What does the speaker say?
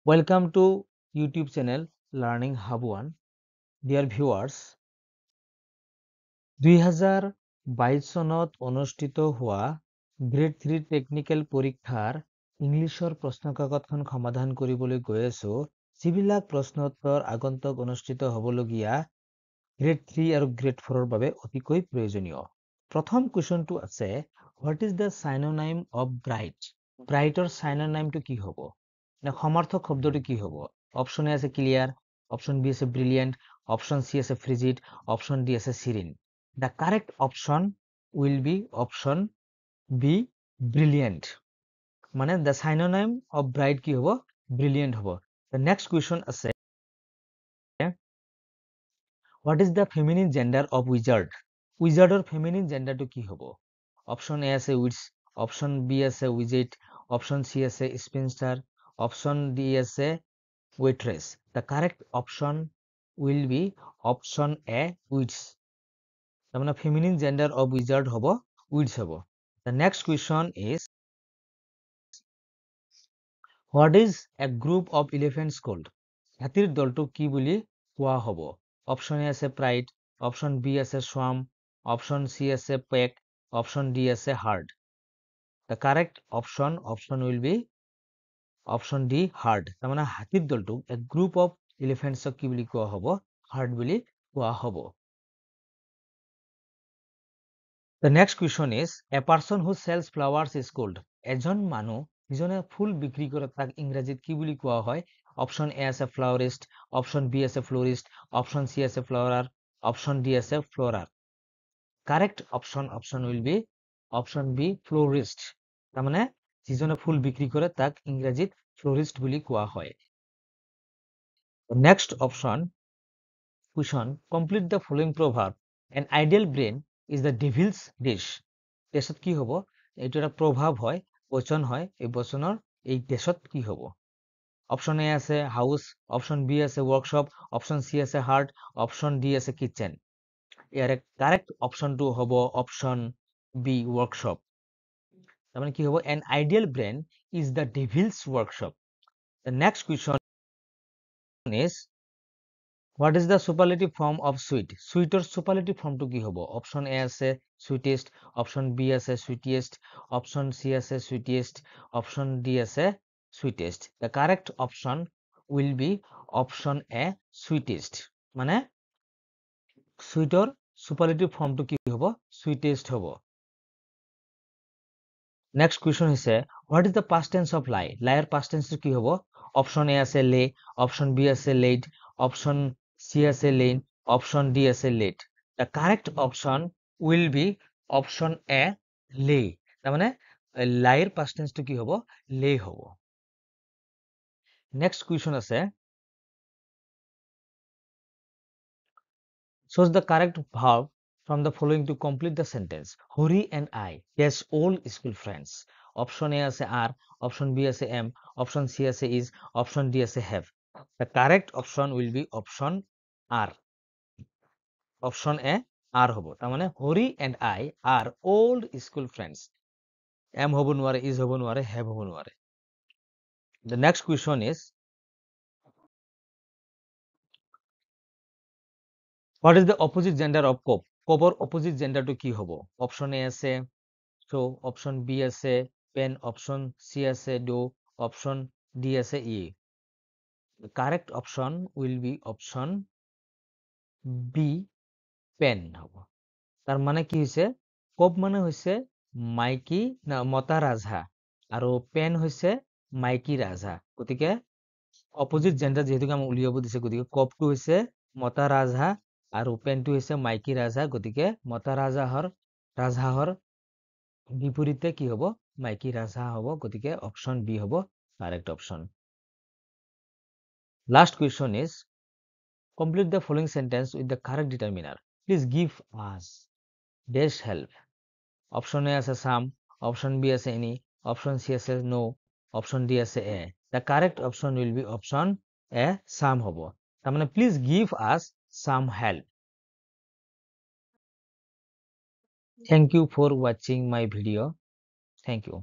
Welcome to YouTube channel Learning Hub One. Dear viewers, 2022 চনত অনুষ্ঠিত হোৱা গ্ৰেড 3 টেকনিকেল পৰীক্ষাৰ ইংলিছৰ প্ৰশ্নকাকতখন সমাধান কৰিবলৈ গৈ আছো যিবিলাক প্ৰশ্নোত্তৰ আগন্তুক অনুষ্ঠিত হ'বলগীয়া গ্ৰেড 3 আৰু গ্ৰেড 4 ৰ বাবে অতিকৈ প্ৰয়োজনীয়। প্ৰথম কুৱেশ্যনটো আছে, what is the synonym of bright? ব্ৰাইটৰ সাইনোনাইমটো কি হ'ব? সমাৰ্থক শব্দটো কি হ'ব? অপশ্যন এ আছে ক্লিয়াৰ, অপশ্যন বি আছে ব্ৰিলিয়েণ্ট, অপশ্যন চি আছে ফ্ৰিজিড, অপশ্যন ডি আছে সিৰিন। The correct option will be option B, brilliant. মানে the synonym of bright কি হ'ব? Brilliant হ'ব। The next question আছে, what is the feminine gender of wizard? Wizardৰ feminine genderটো কি হ'ব? Option A আছে witch, option B আছে wizard, option C আছে spinster, option D আছে waitress. The correct option will be option A, witch. তাৰমানে feminine gender of wizard হ'ব উইডছ হ'ব। The next question is, what is a group of elephants called? হাতীৰ দলটো কি বুলি কোৱা হ'ব? অপশ্যন এ আছে প্ৰাইড, অপশ্যন বি আছে স্বাম, অপশ্যন চি আছে পেক, অপশ্যন ডি আছে hard. The correct option will be option D, hard. তাৰমানে হাতীৰ দলটোক a group of elephants কি বুলি কোৱা হ'ব? হাৰ্ড বুলি কোৱা হ'ব। The next question is, a person who sells flowers is called? এজন মানুহ যিজনে ফুল বিক্ৰী কৰে তাক ইংৰাজীত কি বুলি কোৱা হয়? অপশ্যন এ আছে ফ্লাউৰিষ্ট, অপশ্যন বি আছে ফ্লোৰিষ্ট, অপশ্যন চি আছে ফ্লাৱাৰাৰ, অপশ্যন ডি আছে florer. Correct option will be option B, florist. তাৰমানে যিজনে ফুল বিক্ৰী কৰে তাক ইংৰাজীত ফ্লোৰিষ্ট বুলি কোৱা হয়। Next question, complete the following proverb. An ideal brain is the devil's dish. দেশত কি হ'ব? এইটো এটা প্ৰভাৱ হয়, বচন হয়, এই বচনৰ এই দেশত কি হ'ব? অপশ্যন এ আছে হাউচ, অপশ্যন বি আছে ৱৰ্কশ্বপ, অপশ্যন চি আছে হাৰ্ট, অপশ্যন ডি আছে কিচেন। ইয়াৰে কাৰেক্ট অপশ্যনটো হ'ব অপশ্যন বি, ৱৰ্কশ্বপ। তাৰমানে কি হ'ব? An ideal brain is the devil's workshop. The next question is, what is the superlative form of sweet? Sweeter superlative form to কি হ'ব? Option A আছে sweetest, option B আছে sweetest, option C আছে sweetest, option D আছে sweetest. The correct option will be option A, sweetest. মানে sweeter superlative form to কি হ'ব? Sweetest হ'ব। Next question is, what is the past tense of lie? Liar past tense to কি হ'ব? Option A আছে lay, option B আছে laid, option C আছে lain, option D আছে late. The correct option will be option A, lay. তাৰমানে liar past tense to কি হ'ব? lay হ'ব। Next question আছে, choose the correct verb from the following to complete the sentence. Hori and I, yes, all school friends. Option A আছে are, option B আছে am, option C আছে is, option D আছে have. The correct option will be option R. Option A, R হ'ব। তাৰমানে Hari and I are old school friends. am হ'ব নোৱাৰে, is হ'ব নোৱাৰে, have হ'ব নোৱাৰে। The next question is, what is the opposite gender of cope? Copeৰ opposite gender to কি হ'ব? Option A আছে so, option B আছে pen, option C আছে do, option D আছে e. The correct option will be option B, pen হ'ব। তাৰ মানে কি হৈছে? কোপ মানে হৈছে মাইকী না মতা ৰাজহাঁহ আৰু পেন হৈছে মাইকী ৰাজহাঁহ। গতিকে অপজিট জেন্ডাৰ যিহেতুকে আমাক উলিয়াব দিছে, গতিকে কোপটো হৈছে মতা ৰাজহাঁহ আৰু পেনটো হৈছে মাইকী ৰাজহাঁহ। গতিকে মতা ৰাজহাঁহৰ বিপৰীতে কি হ'ব? মাইকী ৰাজহাঁহ হ'ব। গতিকে অপশ্যন বি হ'ব correct option. Last question is, complete the following sentence with the correct determiner. Please give us dash help. Option A আছে some, option B আছে any, option C আছে no, option D আছে a. The correct option will be option A, some হ'ব। তাৰমানে please give us some help. Thank you for watching my video. Thank you.